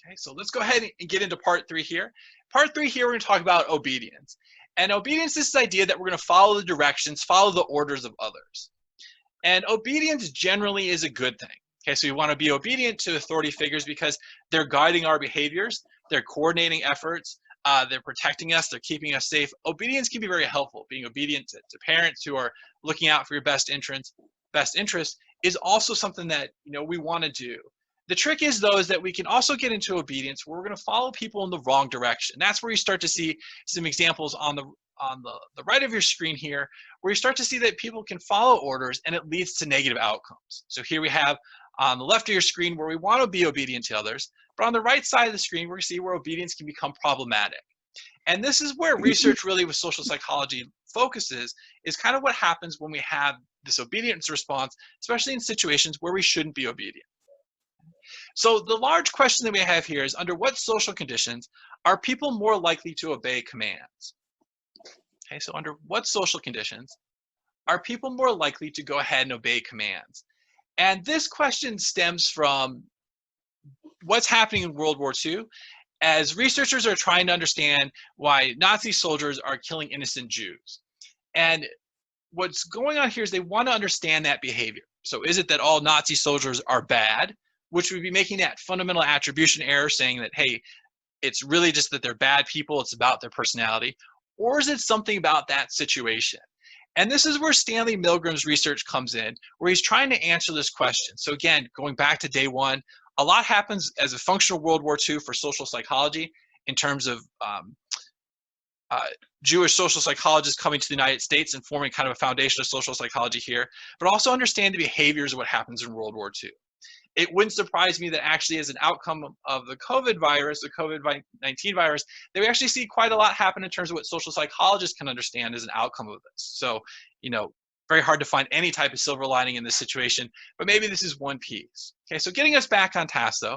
Okay, so let's go ahead and get into part 3 here. Part 3 here, we're going to talk about obedience. And obedience is this idea that we're going to follow the directions, follow the orders of others. And obedience generally is a good thing. Okay, so we want to be obedient to authority figures because they're guiding our behaviors, they're coordinating efforts, they're protecting us, they're keeping us safe. Obedience can be very helpful. Being obedient to parents who are looking out for your best interest is also something that we want to do. The trick is, though, is that we can also get into obedience where we're going to follow people in the wrong direction. That's where you start to see some examples on the right of your screen here, where you start to see that people can follow orders and it leads to negative outcomes. So here we have on the left of your screen where we want to be obedient to others, but on the right side of the screen, we see where obedience can become problematic. And this is where research really with social psychology focuses, is kind of what happens when we have this obedience response, especially in situations where we shouldn't be obedient. So the large question that we have here is, under what social conditions are people more likely to obey commands? Okay, so under what social conditions are people more likely to go ahead and obey commands? And this question stems from what's happening in World War II, as researchers are trying to understand why Nazi soldiers are killing innocent Jews. And what's going on here is they want to understand that behavior. So is it that all Nazi soldiers are bad, which would be making that fundamental attribution error, saying that, hey, it's really just that they're bad people, it's about their personality? Or is it something about that situation? And this is where Stanley Milgram's research comes in, where he's trying to answer this question. So again, going back to day one, a lot happens as a function of World War II for social psychology in terms of Jewish social psychologists coming to the United States and forming kind of a foundation of social psychology here, but also understand the behaviors of what happens in World War II. It wouldn't surprise me that actually as an outcome of the COVID virus, the COVID-19 virus, that we actually see quite a lot happen in terms of what social psychologists can understand as an outcome of this. So, very hard to find any type of silver lining in this situation, but maybe this is one piece. Okay, so getting us back on task though,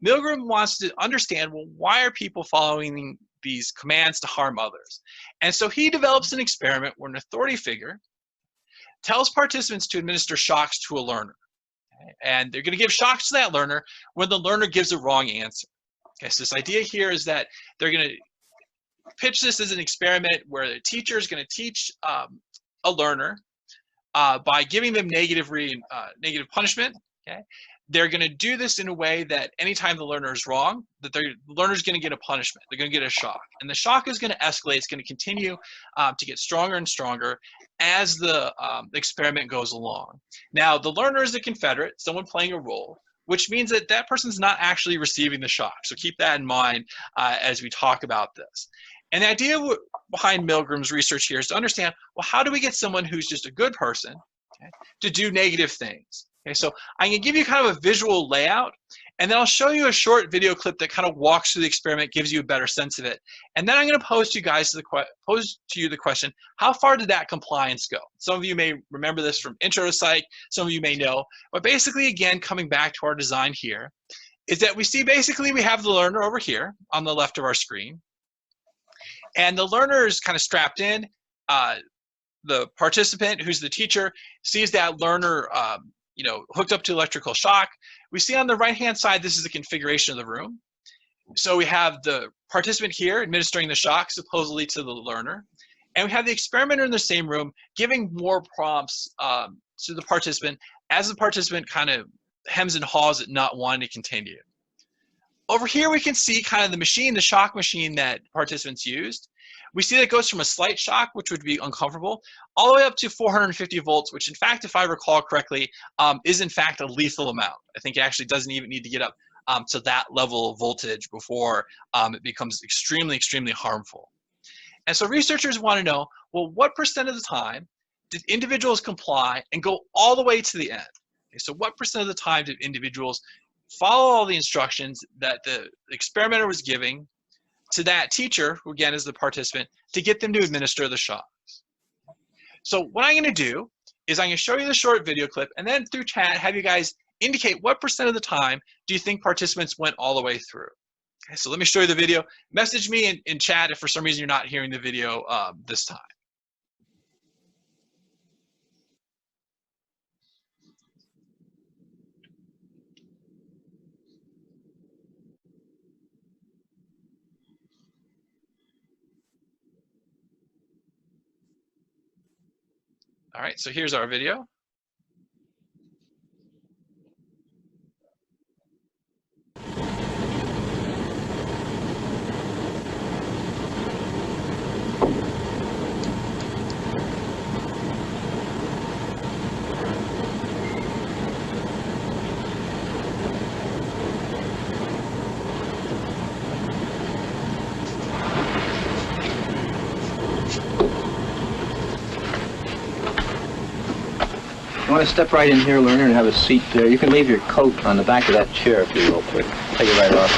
Milgram wants to understand, well, why are people following these commands to harm others? And so he develops an experiment where an authority figure tells participants to administer shocks to a learner. And they're going to give shocks to that learner when the learner gives a wrong answer. Okay, so this idea here is that they're going to pitch this as an experiment where the teacher is going to teach a learner by giving them negative punishment. Okay, they're going to do this in a way that anytime the learner is wrong, that the learner is going to get a punishment. They're going to get a shock, and the shock is going to escalate. It's going to continue to get stronger and stronger as the experiment goes along. Now, the learner is a Confederate, someone playing a role, which means that that person's not actually receiving the shock. So keep that in mind as we talk about this. And the idea behind Milgram's research here is to understand, well, how do we get someone who's just a good person, okay, to do negative things? Okay, so I'm going to give you kind of a visual layout, and then I'll show you a short video clip that kind of walks through the experiment, gives you a better sense of it. And then I'm going to pose to you the question, how far did that compliance go? Some of you may remember this from Intro to Psych, some of you may know, but basically, again, coming back to our design here, is that we see basically we have the learner over here on the left of our screen, and the learner is kind of strapped in. The participant, who's the teacher, sees that learner hooked up to electrical shock. We see on the right-hand side, this is the configuration of the room. So we have the participant here administering the shock supposedly to the learner. And we have the experimenter in the same room giving more prompts to the participant as the participant kind of hems and haws at not wanting to continue. Over here, we can see kind of the machine, the shock machine that participants used. We see that it goes from a slight shock, which would be uncomfortable, all the way up to 450 volts, which in fact, if I recall correctly, is in fact a lethal amount. I think it actually doesn't even need to get up to that level of voltage before it becomes extremely, extremely harmful. And so researchers want to know, well, what percent of the time did individuals comply and go all the way to the end? Okay, so what percent of the time did individuals follow all the instructions that the experimenter was giving to that teacher, who again is the participant, to get them to administer the shocks? So what I'm going to do is I'm going to show you the short video clip, and then through chat have you guys indicate what percent of the time do you think participants went all the way through. Okay, so let me show you the video. Message me in chat if for some reason you're not hearing the video this time. All right, so here's our video. You want to step right in here, learner, and have a seat there. You can leave your coat on the back of that chair if you will, please. Take it right off.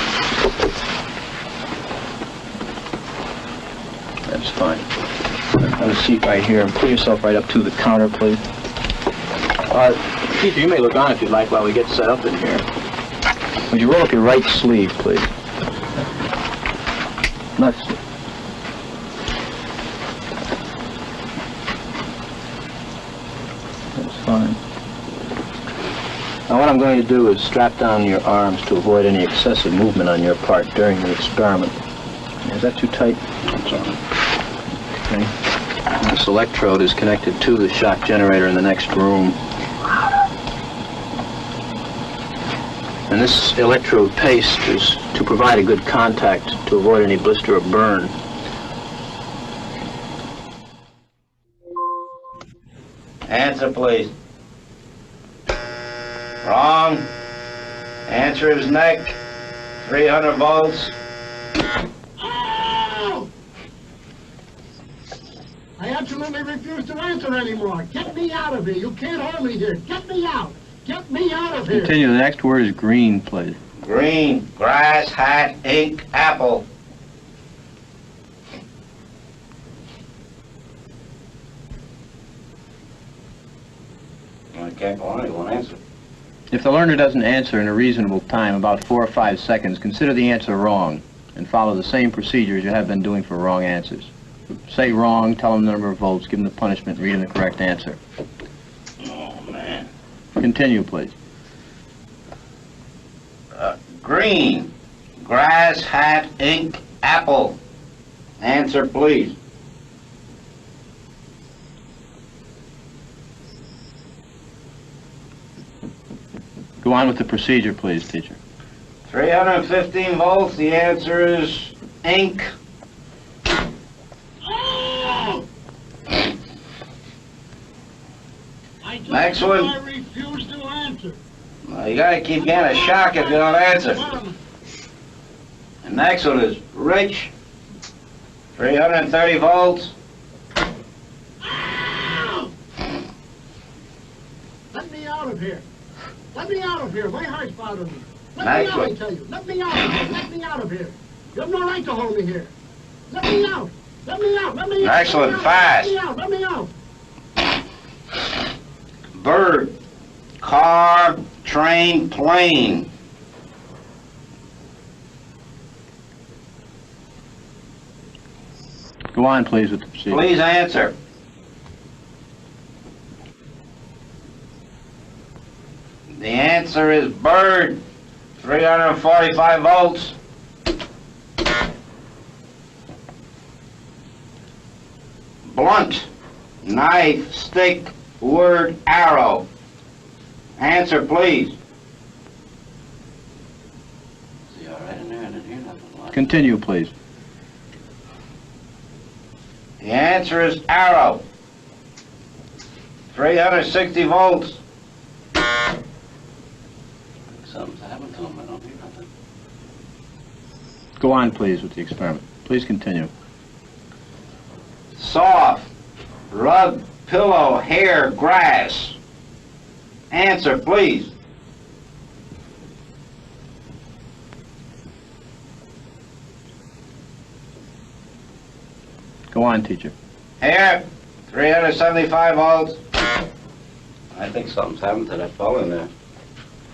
That's fine. Have a seat right here and pull yourself right up to the counter, please. Teacher, you may look on if you'd like while we get set up in here. Would you roll up your right sleeve, please? Left sleeve. Fine. Now what I'm going to do is strap down your arms to avoid any excessive movement on your part during the experiment. Is that too tight? That's all right. Okay. This electrode is connected to the shock generator in the next room. And this electrode paste is to provide a good contact to avoid any blister or burn. Answer, please. Wrong. Answer is neck. 300 volts. Oh! I absolutely refuse to answer anymore. Get me out of here. You can't hold me here. Get me out. Get me out of here. Continue. The next word is green, please. Green. Grass, hat, ink, apple. I can't go on. He won't answer. If the learner doesn't answer in a reasonable time, about 4 or 5 seconds, consider the answer wrong and follow the same procedures you have been doing for wrong answers. Say wrong, tell them the number of volts, give them the punishment, read them the correct answer. Oh, man. Continue, please. Green. Grass, hat, ink, apple. Answer, please. Go on with the procedure, please, teacher. 315 volts. The answer is ink. Oh! Next one. I refuse to answer. Well, you gotta keep getting a shock if you don't answer. The next one is rich. 330 volts. Oh! Let me out of here. Let me out of here. My heart's bothering me. Let me out, I tell you. Let me out of here. Let me out of here. You have no right to hold me here. Let me out. Let me out. Let me out. Excellent. Fast. Let me out. Let me out. Bird. Car. Train. Plane. Go on, please, with the procedure. Please answer. The answer is bird. 345 volts. Blunt. Knife, stick, word, arrow. Answer, please. Is he all right in there? I didn't hear nothing. Continue, please. The answer is arrow. 360 volts. Something's happened to him. I don't hear nothing. Go on, please, with the experiment. Please continue. Soft. Rug, pillow, hair, grass. Answer, please. Go on, teacher. Hair, 375 volts. I think something's happened to that fellow in there.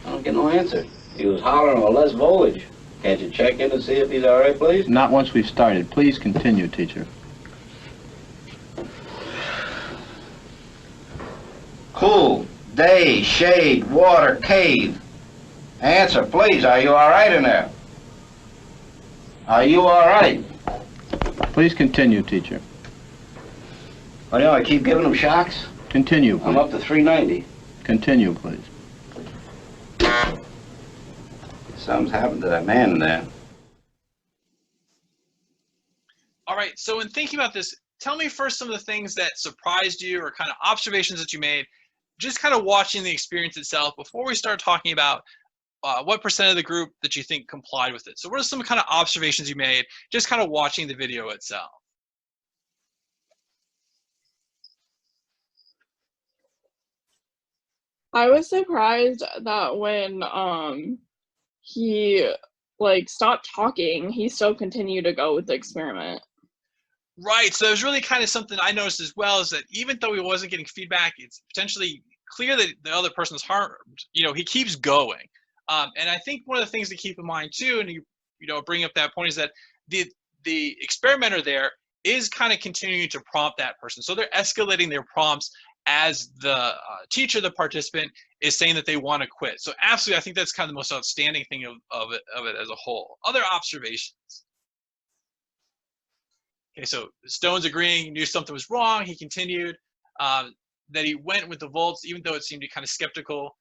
I don't get no answer. He was hollering for less voltage. Can't you check in to see if he's all right, please? Not once we've started. Please continue, teacher. Cool, day, shade, water, cave. Answer, please. Are you all right in there? Are you all right? Please continue, teacher. Well, you know, I keep giving him shocks. Continue, please. I'm up to 390. Continue, please. Something's happened to that man in there. All right, so in thinking about this, tell me first some of the things that surprised you or kind of observations that you made, just kind of watching the experience itself before we start talking about what percent of the group that you think complied with it. So what are some kind of observations you made, just kind of watching the video itself? I was surprised that when he like stopped talking, he still continued to go with the experiment. Right, so there's really kind of something I noticed as well, is that even though he wasn't getting feedback, it's potentially clear that the other person's harmed. You know, he keeps going. And I think one of the things to keep in mind too, and you know, bring up that point, is that the experimenter there is kind of continuing to prompt that person. So they're escalating their prompts as the teacher, the participant, is saying that they want to quit. So absolutely, I think that's kind of the most outstanding thing of it as a whole. Other observations. Okay, so Stone's agreeing, he knew something was wrong, he continued, that he went with the volts, even though it seemed to be kind of skeptical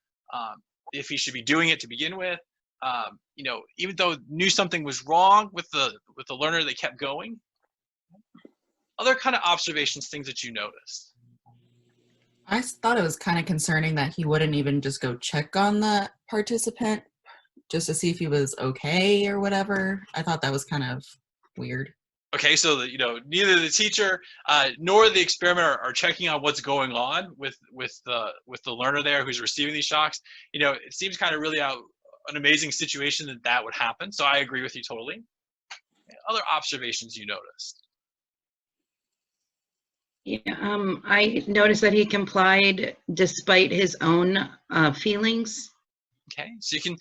if he should be doing it to begin with. You know, even though knew something was wrong with the learner, they kept going. Other kind of observations, things that you noticed. I thought it was kind of concerning that he wouldn't even just go check on the participant just to see if he was okay or whatever. I thought that was kind of weird. Okay, so you know, neither the teacher nor the experimenter are checking on what's going on with the learner there who's receiving these shocks. You know, it seems kind of really an amazing situation that would happen. So I agree with you totally. Other observations you noticed? Yeah, I noticed that he complied despite his own feelings. Okay, so you can,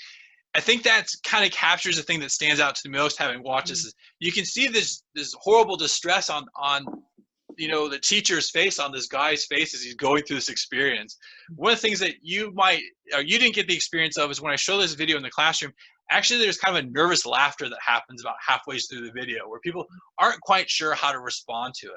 I think that kind of captures the thing that stands out to me most having watched this. Is you can see this horrible distress on you know, the teacher's face, on this guy's face as he's going through this experience. One of the things that you might, or you didn't get the experience of, is when I show this video in the classroom, actually there's kind of a nervous laughter that happens about halfway through the video where people aren't quite sure how to respond to it.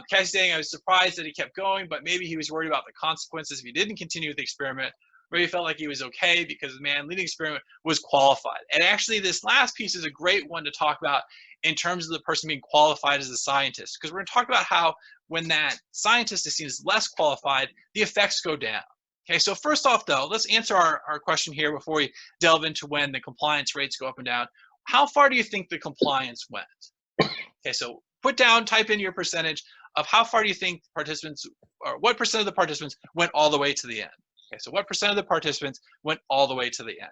Cassie's saying, I was surprised that he kept going, but maybe he was worried about the consequences if he didn't continue with the experiment. Maybe he felt like he was okay because the man leading the experiment was qualified. And actually this last piece is a great one to talk about in terms of the person being qualified as a scientist, because we're going to talk about how when that scientist is seen as less qualified, the effects go down. Okay, so first off though, let's answer our question here before we delve into when the compliance rates go up and down. How far do you think the compliance went? Okay, so put down, type in your percentage of how far do you think participants, or what percent of the participants went all the way to the end? Okay, so what percent of the participants went all the way to the end?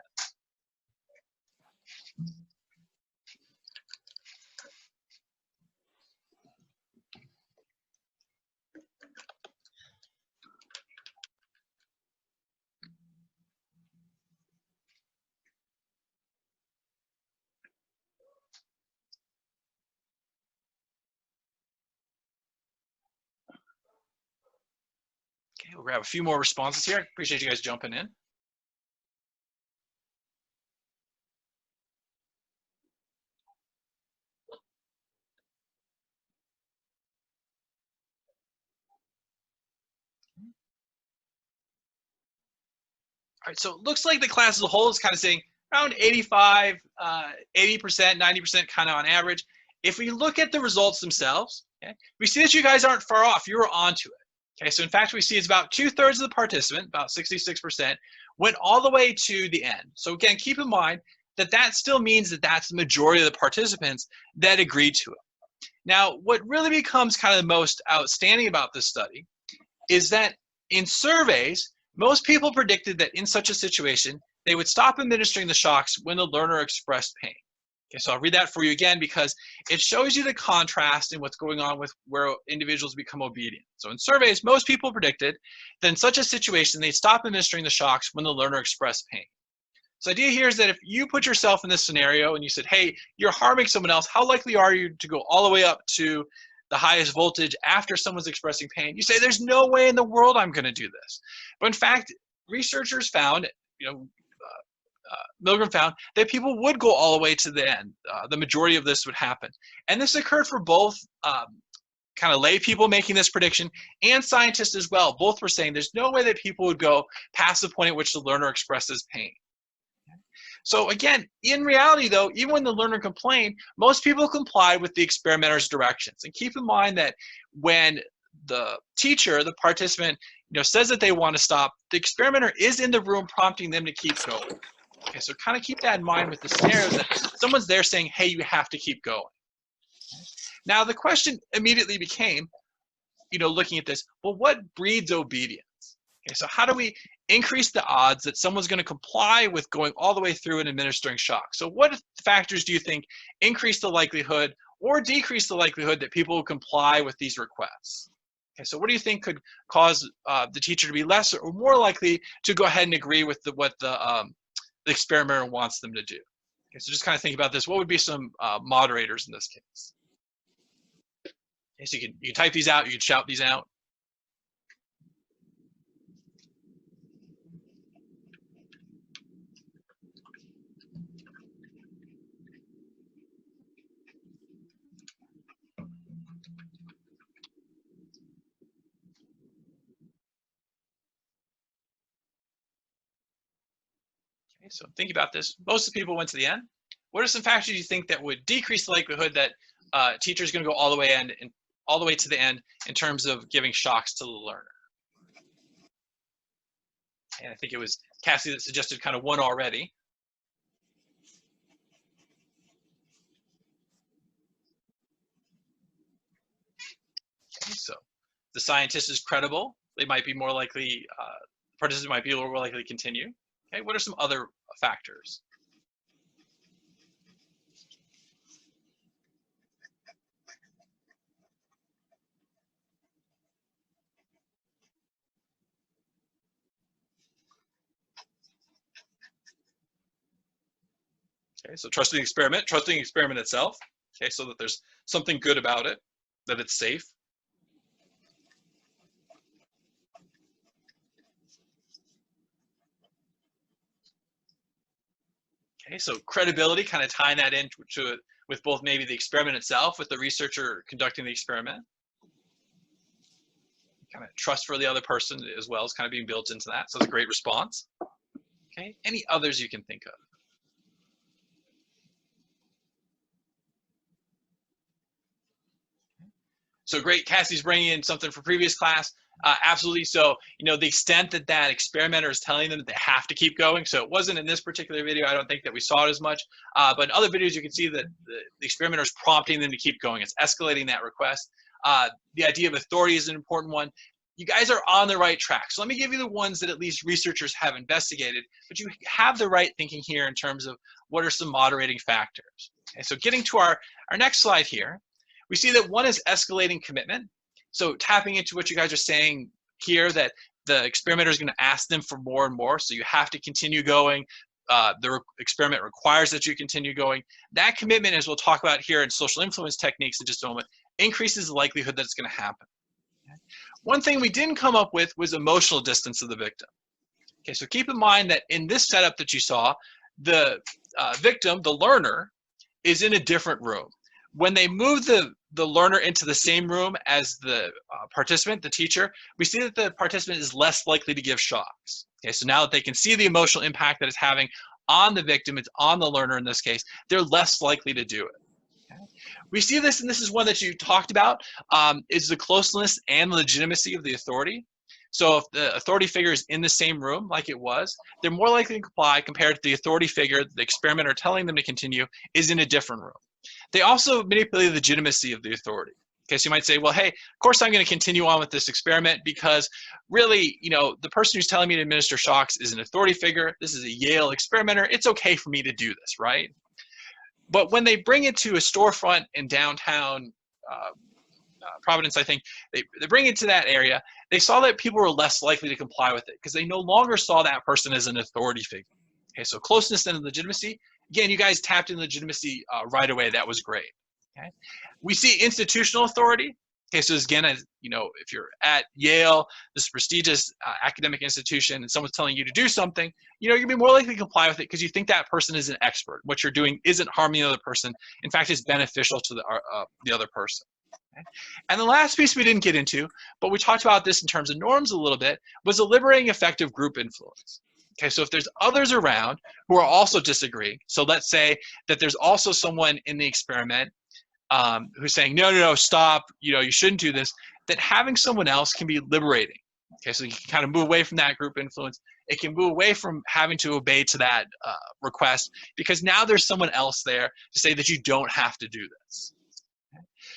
Okay, we'll grab a few more responses here. Appreciate you guys jumping in. All right, so it looks like the class as a whole is kind of saying around 85, 80%, 90% kind of on average. If we look at the results themselves, okay, we see that you guys aren't far off. You were onto it. Okay, so in fact, we see it's about 2/3 of the participant, about 66%, went all the way to the end. So again, keep in mind that that still means that that's the majority of the participants that agreed to it. Now, what really becomes kind of the most outstanding about this study is that in surveys, most people predicted that in such a situation, they would stop administering the shocks when the learner expressed pain. Okay, so I'll read that for you again because it shows you the contrast in what's going on with where individuals become obedient. So in surveys, most people predicted that in such a situation, they'd stop administering the shocks when the learner expressed pain. So the idea here is that if you put yourself in this scenario and you said, hey, you're harming someone else, how likely are you to go all the way up to the highest voltage after someone's expressing pain? You say, there's no way in the world I'm going to do this. But in fact, researchers found, Milgram found that people would go all the way to the end. The majority of this would happen. And this occurred for both kind of lay people making this prediction and scientists as well. Both were saying there's no way that people would go past the point at which the learner expresses pain. So again, in reality though, even when the learner complained, most people complied with the experimenter's directions. And keep in mind that when the teacher, the participant, says that they want to stop, the experimenter is in the room prompting them to keep going. Okay, so kind of keep that in mind with the scenarios that someone's there saying, hey, you have to keep going. Now the question immediately became, looking at this, well, what breeds obedience? Okay, so how do we increase the odds that someone's going to comply with going all the way through and administering shock? So what factors do you think increase the likelihood or decrease the likelihood that people will comply with these requests? Okay, so what do you think could cause the teacher to be less or more likely to go ahead and agree with what the experimenter wants them to do? Okay, so just kind of think about this. What would be some moderators in this case? Okay, so you can type these out, you can shout these out. Okay, so think about this. Most of the people went to the end. What are some factors you think that would decrease the likelihood that teacher is going to go all the way to the end in terms of giving shocks to the learner? And I think it was Cassie that suggested kind of one already. Okay, so the scientist is credible. They might be more likely, participants might be a little more likely to continue. Okay, what are some other factors? Okay, so trusting the experiment itself. Okay, so that there's something good about it, that it's safe. Okay, so credibility, kind of tying that into it with both maybe the experiment itself, with the researcher conducting the experiment. Kind of trust for the other person as well is kind of being built into that. So it's a great response. Okay, any others you can think of? So great, Cassie's bringing in something for previous class. Absolutely. So, the extent that that experimenter is telling them that they have to keep going. So it wasn't in this particular video. I don't think that we saw it as much. But in other videos, you can see that the experimenter is prompting them to keep going. It's escalating that request. The idea of authority is an important one. You guys are on the right track. So let me give you the ones that at least researchers have investigated, but you have the right thinking here in terms of what are some moderating factors. Okay, so getting to our next slide here, we see that one is escalating commitment. So tapping into what you guys are saying here, that the experimenter is going to ask them for more and more. So you have to continue going. The experiment requires that you continue going. That commitment, as we'll talk about here in social influence techniques in just a moment, increases the likelihood that it's going to happen. Okay. One thing we didn't come up with was emotional distance of the victim. Okay, so keep in mind that in this setup that you saw, the victim, the learner, is in a different room. When they move the learner into the same room as the participant, the teacher, we see that the participant is less likely to give shocks. Okay, so now that they can see the emotional impact that it's having on the victim, it's on the learner in this case, they're less likely to do it. Okay. We see this, and this is one that you talked about, is the closeness and legitimacy of the authority. So if the authority figure is in the same room like it was, they're more likely to comply compared to the authority figure the experimenter telling them to continue is in a different room. They also manipulate the legitimacy of the authority. Okay, so you might say, well, hey, of course I'm going to continue on with this experiment because really, the person who's telling me to administer shocks is an authority figure. This is a Yale experimenter. It's okay for me to do this, right? But when they bring it to a storefront in downtown Providence, I think, they bring it to that area, they saw that people were less likely to comply with it because they no longer saw that person as an authority figure. Okay, so closeness and legitimacy. Again, you guys tapped in legitimacy right away. That was great. Okay, we see institutional authority. Okay, so again, if you're at Yale, this prestigious academic institution, and someone's telling you to do something, you're gonna be more likely to comply with it because you think that person is an expert. What you're doing isn't harming the other person. In fact, it's beneficial to the other person. And the last piece we didn't get into, but we talked about this in terms of norms a little bit, was a liberating effective group influence. Okay, so if there's others around who are also disagreeing, so let's say that there's also someone in the experiment who's saying, no, stop, you shouldn't do this, that having someone else can be liberating. Okay, so you can kind of move away from that group influence. It can move away from having to obey to that request, because now there's someone else there to say that you don't have to do this.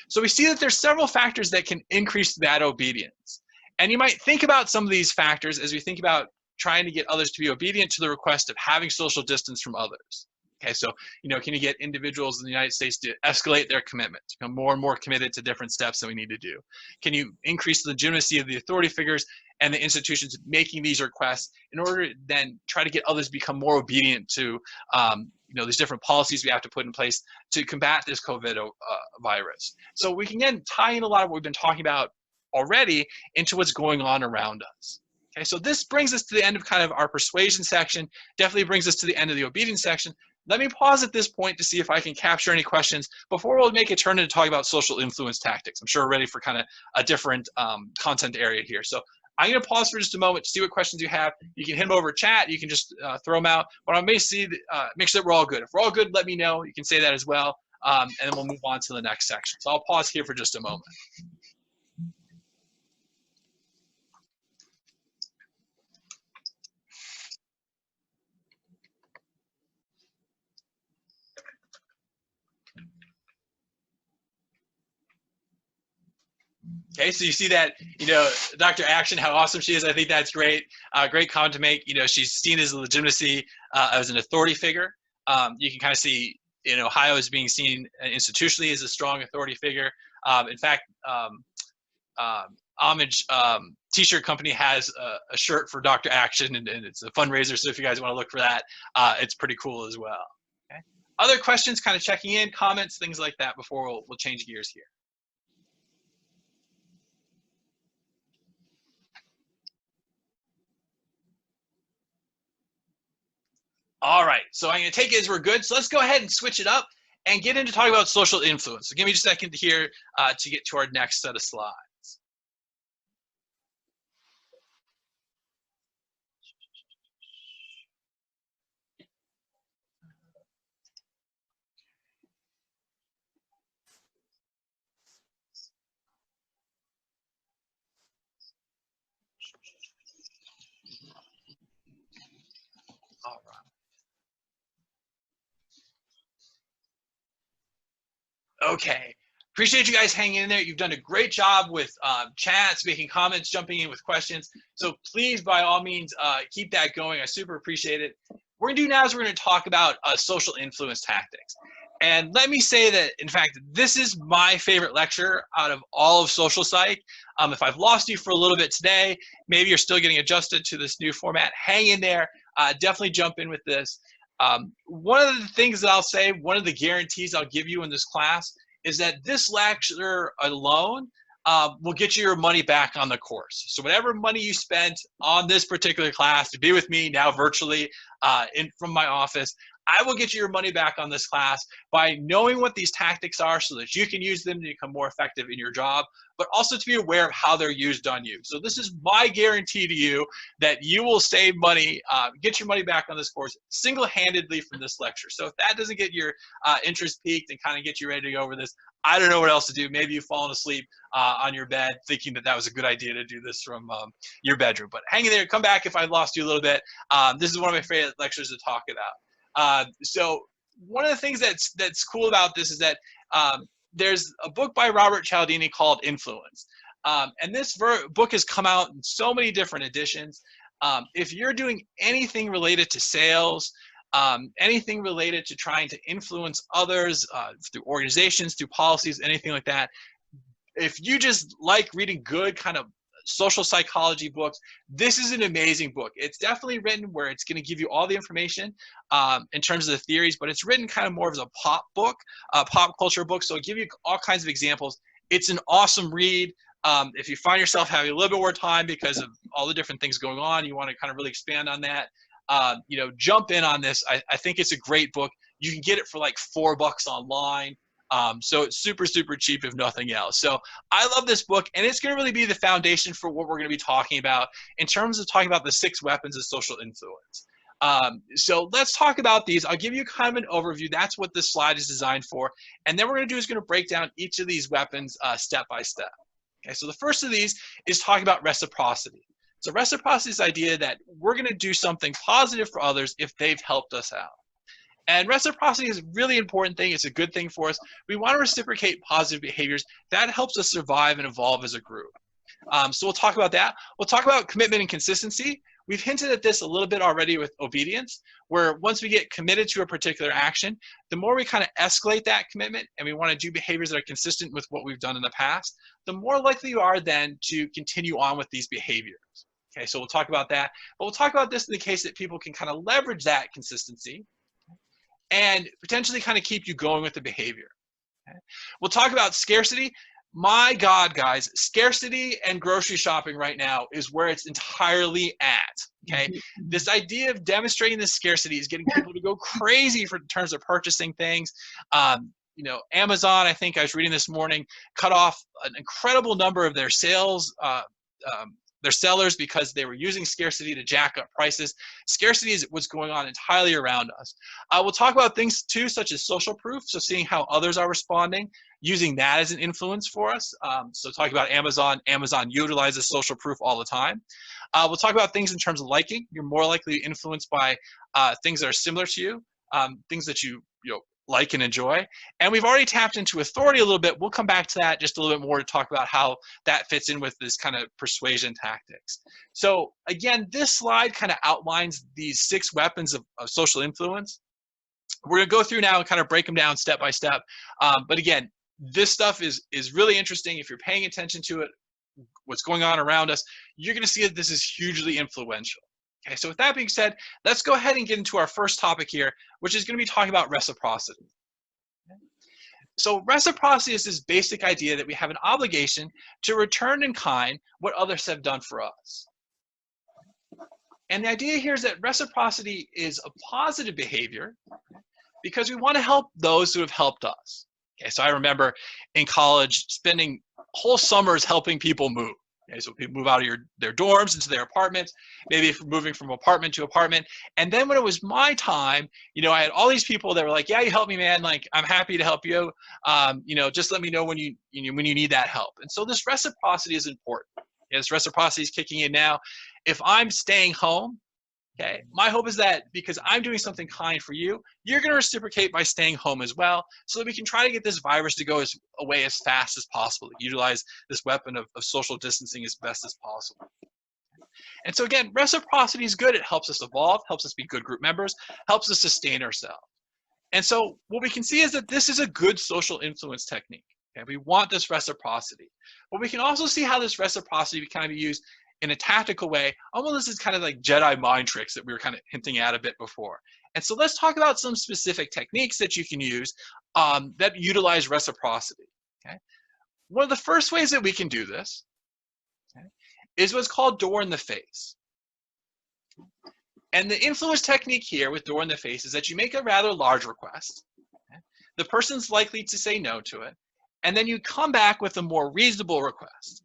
So we see that there's several factors that can increase that obedience. And you might think about some of these factors as we think about trying to get others to be obedient to the request of having social distance from others. Okay, so, can you get individuals in the United States to escalate their commitment, to become more and more committed to different steps that we need to do? Can you increase the legitimacy of the authority figures and the institutions making these requests in order to then try to get others to become more obedient to, these different policies we have to put in place to combat this COVID virus? So we can again tie in a lot of what we've been talking about already into what's going on around us. Okay, so this brings us to the end of kind of our persuasion section, definitely brings us to the end of the obedience section. Let me pause at this point to see if I can capture any questions before we'll make a turn into talking about social influence tactics. I'm sure we're ready for kind of a different content area here. So I'm going to pause for just a moment to see what questions you have. You can hit them over chat. You can just throw them out. But I may see, make sure that we're all good. If we're all good, let me know. You can say that as well. And then we'll move on to the next section. So I'll pause here for just a moment. Okay, so you see that, Dr. Action, how awesome she is. I think that's great. Great comment to make. She's seen as a legitimacy as an authority figure. You can kind of see in Ohio as being seen institutionally as a strong authority figure. In fact, Homage T-shirt company has a shirt for Dr. Action, and it's a fundraiser. So if you guys want to look for that, it's pretty cool as well. Okay. Other questions, kind of checking in, comments, things like that before we'll change gears here. All right, so I'm going to take it as we're good. So let's go ahead and switch it up and get into talking about social influence. So give me just a second here to get to our next set of slides. All right. Okay, appreciate you guys hanging in there. You've done a great job with chats, making comments, jumping in with questions. So please, by all means, keep that going. I super appreciate it. What we're gonna do now is we're gonna talk about social influence tactics. And let me say that, in fact, this is my favorite lecture out of all of social psych. If I've lost you for a little bit today, maybe you're still getting adjusted to this new format, hang in there, definitely jump in with this. One of the things that I'll say, one of the guarantees I'll give you in this class is that this lecture alone will get you your money back on the course. So whatever money you spent on this particular class to be with me now virtually from my office, I will get you your money back on this class by knowing what these tactics are so that you can use them to become more effective in your job, but also to be aware of how they're used on you. So this is my guarantee to you that you will save money, get your money back on this course single-handedly from this lecture. So if that doesn't get your interest peaked and kind of get you ready to go over this, I don't know what else to do. Maybe you've fallen asleep on your bed thinking that that was a good idea to do this from your bedroom. But hang in there, come back if I lost you a little bit. This is one of my favorite lectures to talk about. So one of the things that's cool about this is that there's a book by Robert Cialdini called Influence. And this book has come out in so many different editions. If you're doing anything related to sales, anything related to trying to influence others through organizations, through policies, anything like that, if you just like reading good kind of social psychology books, this is an amazing book. It's definitely written where it's going to give you all the information in terms of the theories, but it's written kind of more as a pop book, a pop culture book. So it'll give you all kinds of examples. It's an awesome read. If you find yourself having a little bit more time because of all the different things going on, you want to kind of really expand on that, jump in on this. I think it's a great book. You can get it for like $4 online. So it's super, super cheap if nothing else. So I love this book, and it's going to really be the foundation for what we're going to be talking about in terms of talking about the 6 weapons of social influence. So let's talk about these. I'll give you kind of an overview. That's what this slide is designed for. And then we're going to do is going to break down each of these weapons step by step. Okay, so the first of these is talking about reciprocity. So reciprocity is the idea that we're going to do something positive for others if they've helped us out. And reciprocity is a really important thing. It's a good thing for us. We want to reciprocate positive behaviors. That helps us survive and evolve as a group. So we'll talk about that. We'll talk about commitment and consistency. We've hinted at this a little bit already with obedience, where once we get committed to a particular action, the more we kind of escalate that commitment and we want to do behaviors that are consistent with what we've done in the past, the more likely you are then to continue on with these behaviors. Okay, so we'll talk about that. But we'll talk about this in the case that people can kind of leverage that consistency and potentially kind of keep you going with the behavior. Okay? We'll talk about scarcity. My God, guys, scarcity and grocery shopping right now is where it's entirely at, okay? This idea of demonstrating this scarcity is getting people to go crazy in terms of purchasing things. You know, Amazon, I think I was reading this morning, cut off an incredible number of their sales, their sellers, because they were using scarcity to jack up prices. Scarcity is what's going on entirely around us. We'll talk about things too, such as social proof. So seeing how others are responding, using that as an influence for us. So talking about Amazon, Amazon utilizes social proof all the time. We'll talk about things in terms of liking. You're more likely influenced by things that are similar to you, things that you like and enjoy. And we've already tapped into authority a little bit. We'll come back to that just a little bit more to talk about how that fits in with this kind of persuasion tactics. So again, this slide kind of outlines these 6 weapons of social influence. We're going to go through now and kind of break them down step by step. But again, this stuff is really interesting. If you're paying attention to it, what's going on around us, you're going to see that this is hugely influential. Okay, so with that being said, let's go ahead and get into our first topic here, which is going to be talking about reciprocity. Okay. So reciprocity is this basic idea that we have an obligation to return in kind what others have done for us. And the idea here is that reciprocity is a positive behavior because we want to help those who have helped us. Okay, so I remember in college spending whole summers helping people move. Okay, so people move out of their dorms into their apartments, maybe moving from apartment to apartment. And then when it was my time, I had all these people that were like, yeah, you helped me, man. Like, I'm happy to help you. Just let me know when you need that help. And so this reciprocity is important. Yeah, this reciprocity is kicking in now. If I'm staying home, okay, my hope is that because I'm doing something kind for you, you're going to reciprocate by staying home as well, so that we can try to get this virus to go away as fast as possible, utilize this weapon of social distancing as best as possible. And so again, reciprocity is good. It helps us evolve, helps us be good group members, helps us sustain ourselves. And so what we can see is that this is a good social influence technique. Okay? We want this reciprocity. But we can also see how this reciprocity can be used in a tactical way. Almost this is kind of like Jedi mind tricks that we were kind of hinting at a bit before. And so let's talk about some specific techniques that you can use that utilize reciprocity. Okay? One of the first ways that we can do this, okay, is what's called door in the face. And the influence technique here with door in the face is that you make a rather large request. Okay? The person's likely to say no to it. And then you come back with a more reasonable request.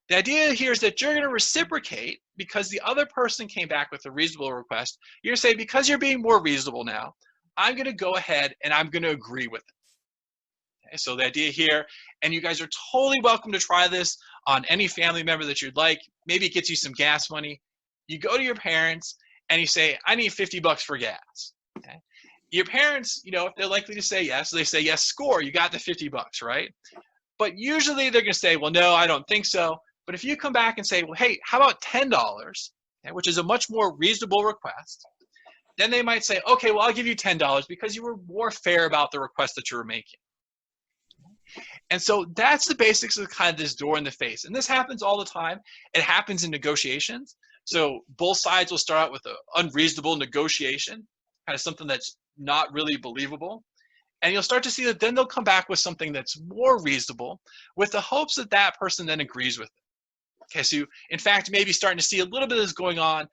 The idea here is that you're going to reciprocate because the other person came back with a reasonable request. You're going to say, because you're being more reasonable now, I'm going to go ahead and I'm going to agree with it. Okay, so the idea here, and you guys are totally welcome to try this on any family member that you'd like. Maybe it gets you some gas money. You go to your parents and you say, I need $50 for gas. Okay? Your parents, if they're likely to say yes, they say, yes, score, you got the $50, right? But usually they're going to say, well, no, I don't think so. But if you come back and say, well, hey, how about $10, okay, which is a much more reasonable request, then they might say, okay, well, I'll give you $10 because you were more fair about the request that you were making. And so that's the basics of kind of this door in the face. And this happens all the time. It happens in negotiations. So both sides will start out with an unreasonable negotiation, kind of something that's not really believable. And you'll start to see that then they'll come back with something that's more reasonable with the hopes that that person then agrees with it. Okay, so in fact, maybe starting to see a little bit of this going on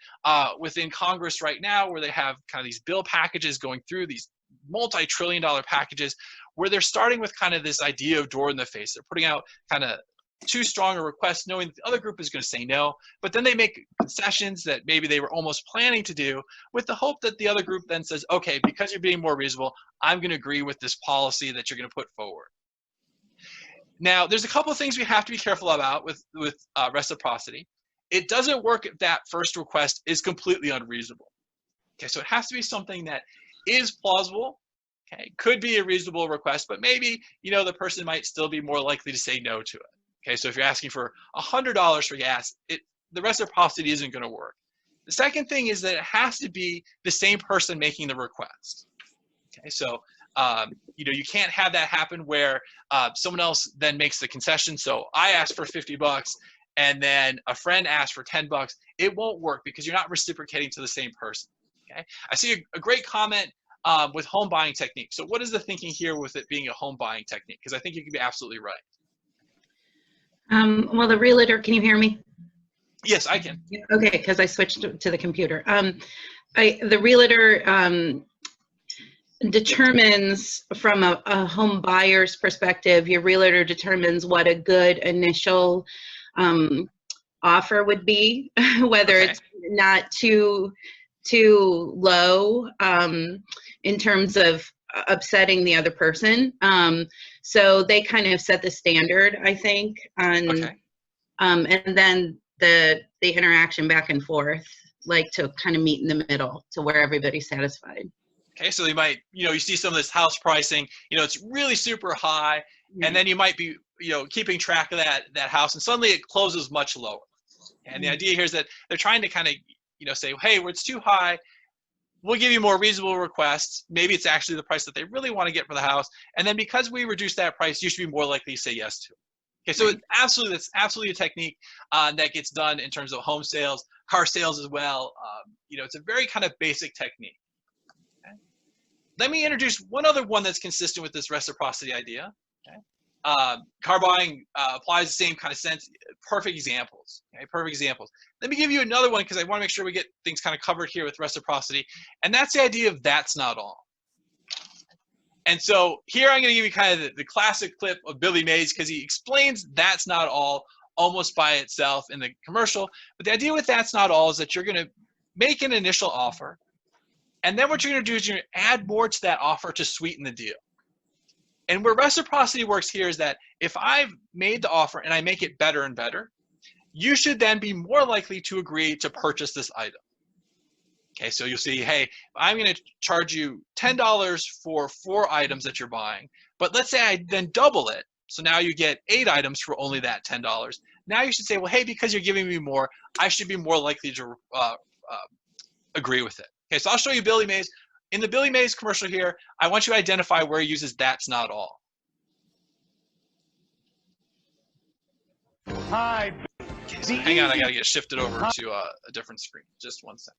within Congress right now, where they have kind of these bill packages going through, these multi-trillion-dollar packages where they're starting with kind of this idea of door in the face. They're putting out kind of too strong a request, knowing that the other group is going to say no, but then they make concessions that maybe they were almost planning to do with the hope that the other group then says, okay, because you're being more reasonable, I'm going to agree with this policy that you're going to put forward. Now, there's a couple of things we have to be careful about with reciprocity. It doesn't work if that first request is completely unreasonable. Okay, so it has to be something that is plausible. Okay, could be a reasonable request, but maybe, you know, the person might still be more likely to say no to it. Okay, so if you're asking for $100 for gas, the reciprocity isn't going to work. The second thing is that it has to be the same person making the request. Okay, so you know, you can't have that happen where someone else then makes the concession. So I asked for $50 and then a friend asked for $10. It won't work because you're not reciprocating to the same person. Okay, I see a great comment with home buying technique. So what is the thinking here with it being a home buying technique? Because I think you can be absolutely right. Well, the realtor, can you hear me? Yes, I can. Okay, because I switched to the computer. The realtor determines from a home buyer's perspective, your realtor determines what a good initial offer would be, whether it's not too low in terms of upsetting the other person. So they kind of set the standard, I think, on, and then the interaction back and forth, like to kind of meet in the middle to where everybody's satisfied. Okay, so you might, you know, you see some of this house pricing, you know, it's really super high, and then you might be, you know, keeping track of that house, and suddenly it closes much lower. And the idea here is that they're trying to kind of, you know, say, hey, well, it's too high. We'll give you more reasonable requests. Maybe it's actually the price that they really want to get for the house. And then because we reduce that price, you should be more likely to say yes to it. Okay, so that's absolutely a technique that gets done in terms of home sales, car sales as well. You know, it's a very kind of basic technique. Okay? Let me introduce one other one that's consistent with this reciprocity idea. Okay? Car buying applies the same kind of sense. Perfect examples. Okay? Perfect examples. Let me give you another one because I want to make sure we get things kind of covered here with reciprocity, and that's the idea of that's not all. And so here I'm going to give you kind of the classic clip of Billy Mays because he explains that's not all almost by itself in the commercial. But the idea with that's not all is that you're going to make an initial offer, and then what you're going to do is you're going to add more to that offer to sweeten the deal. And where reciprocity works here is that if I've made the offer and I make it better and better, you should then be more likely to agree to purchase this item. Okay, so you'll see, hey, I'm going to charge you $10 for 4 items that you're buying, but let's say I then double it. So now you get 8 items for only that $10. Now you should say, well, hey, because you're giving me more, I should be more likely to agree with it. Okay, so I'll show you Billy Mays. In the Billy Mays commercial here, I want you to identify where he uses that's not all. Hi. Okay, so hang on, I got to get shifted over to a different screen. Just one second.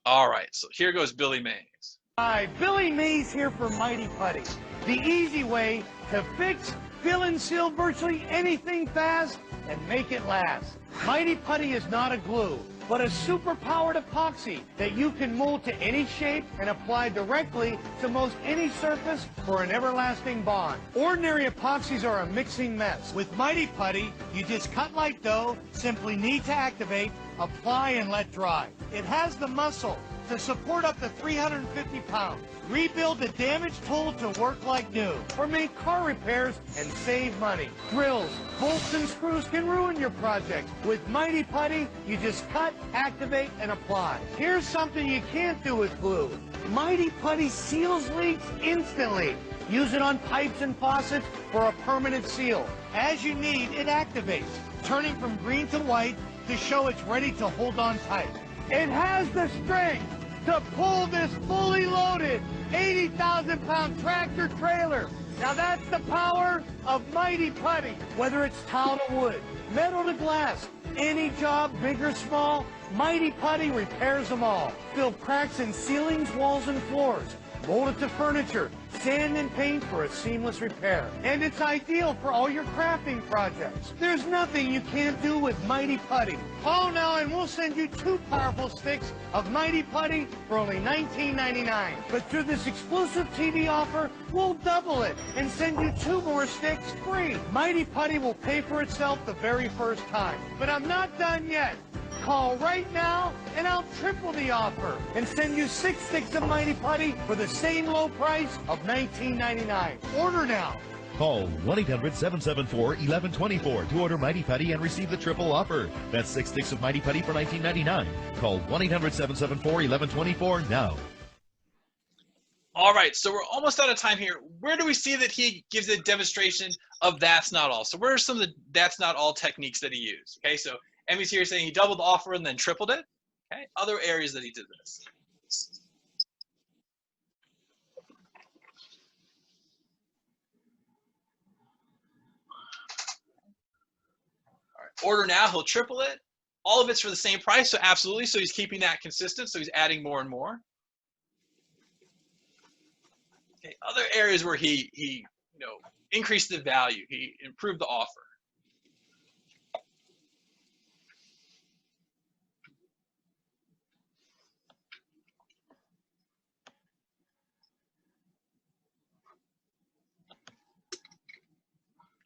All right, so here goes Billy Mays. Hi, Billy Mays here for Mighty Putty. The easy way to fix, fill, and seal virtually anything fast and make it last. Mighty Putty is not a glue, but a super-powered epoxy that you can mold to any shape and apply directly to most any surface for an everlasting bond. Ordinary epoxies are a mixing mess. With Mighty Putty, you just cut like dough, simply need to activate, apply, and let dry. It has the muscle to support up to 350 pounds. Rebuild the damaged tool to work like new, or make car repairs and save money. Drills, bolts, and screws can ruin your project. With Mighty Putty, you just cut, activate, and apply. Here's something you can't do with glue. Mighty Putty seals leaks instantly. Use it on pipes and faucets for a permanent seal. As you need, it activates, turning from green to white to show it's ready to hold on tight. It has the strength to pull this fully loaded 80,000-pound tractor trailer. Now that's the power of Mighty Putty. Whether it's tile to wood, metal to glass, any job, big or small, Mighty Putty repairs them all. Fill cracks in ceilings, walls, and floors. mold it to furniture, sand and paint for a seamless repair. And it's ideal for all your crafting projects. There's nothing you can't do with Mighty Putty. Call now and we'll send you 2 powerful sticks of Mighty Putty for only $19.99. But through this exclusive TV offer, we'll double it and send you 2 more sticks free. Mighty Putty will pay for itself the very first time. But I'm not done yet. Call right now and I'll triple the offer and send you 6 sticks of Mighty Putty for the same low price of $19.99. Order now. Call 1-800-774-1124 to order Mighty Putty and receive the triple offer. That's 6 sticks of Mighty Putty for $19.99. Call 1-800-774-1124 now. All right, so we're almost out of time here. Where do we see that he gives a demonstration of that's not all? So where are some of the that's not all techniques that he used? Okay, so Emmy's here saying he doubled the offer and then tripled it. Okay, other areas that he did this. All right, order now, he'll triple it. All of it's for the same price, so absolutely. So he's keeping that consistent, so he's adding more and more. Okay, other areas where he increased the value, he improved the offer.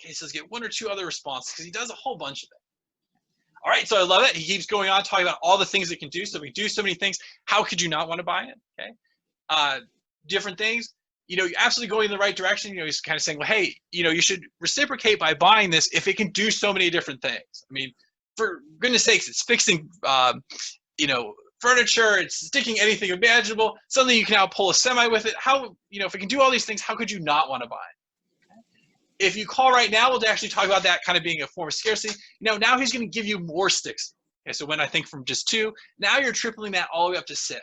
Okay, so let's get 1 or 2 other responses because he does a whole bunch of it. All right, so I love it. He keeps going on talking about all the things it can do. So we do so many things. How could you not want to buy it? Okay, different things. You're absolutely going in the right direction. He's kind of saying, well, hey, you should reciprocate by buying this if it can do so many different things. I mean, for goodness sakes, it's fixing, furniture. It's sticking anything imaginable. Something you can now pull a semi with it. How, if it can do all these things, how could you not want to buy it? If you call right now, we'll actually talk about that kind of being a form of scarcity. Now he's going to give you more sticks. Okay, so when I think from just 2, now you're tripling that all the way up to 6.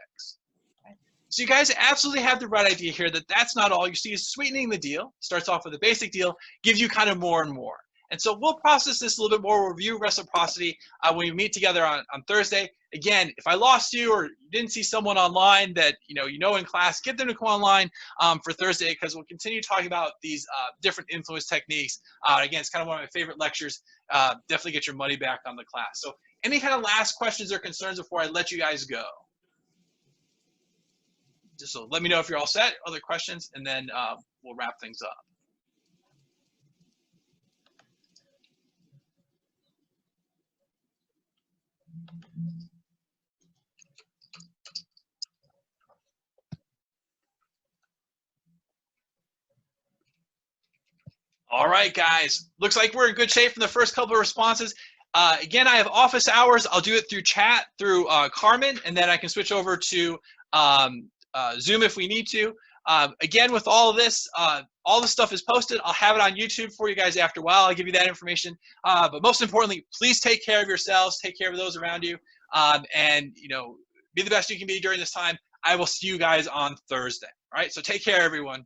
Okay? So you guys absolutely have the right idea here that that's not all. You see is sweetening the deal. Starts off with a basic deal, gives you kind of more and more. And so we'll process this a little bit more. We'll review reciprocity when we meet together on Thursday. Again, if I lost you or you didn't see someone online that you know in class, get them to come online for Thursday because we'll continue talking about these different influence techniques. Again, it's kind of one of my favorite lectures. Definitely get your money back on the class. So any kind of last questions or concerns before I let you guys go? Just so let me know if you're all set, other questions, and then we'll wrap things up. All right, guys. Looks like we're in good shape from the first couple of responses. Again, I have office hours. I'll do it through chat, through Carmen, and then I can switch over to Zoom if we need to. Again, with all of this, all the stuff is posted. I'll have it on YouTube for you guys after a while. I'll give you that information. But most importantly, please take care of yourselves. Take care of those around you. And, be the best you can be during this time. I will see you guys on Thursday. All right, so take care, everyone.